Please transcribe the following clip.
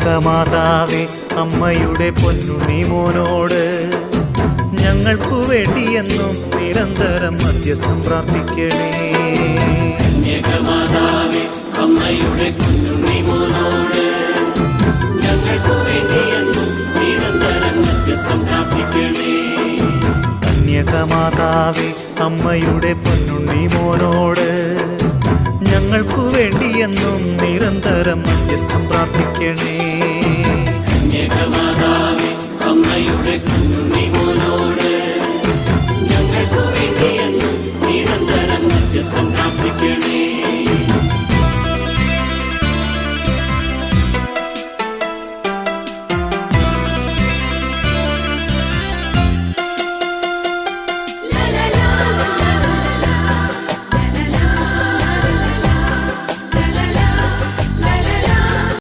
കന്യകമാതാവേ അമ്മയുടെ പൊന്നുണ്ണി മോനോട് ഞങ്ങൾക്കു വേണ്ടിയെന്നും നിരന്തരം മധ്യസ്ഥം പ്രാർത്ഥിക്കണേ. കന്യകമാതാവേ അമ്മയുടെ പൊന്നുണ്ണി മോനോട് ഞങ്ങൾക്കു വേണ്ടിയെന്നും നിരന്തരം മധ്യസ്ഥം പ്രാർത്ഥിക്കണേ. കന്യകമാതാവേ അമ്മയുടെ പൊന്നുണ്ണി മോനോട് ഞങ്ങൾക്കു വേണ്ടിയെന്നും നിരന്തരം മധ്യസ്ഥം പ്രാർത്ഥിക്കണേ. കന്യകമാതാവേ അമ്മയുടെ പൊന്നുണ്ണി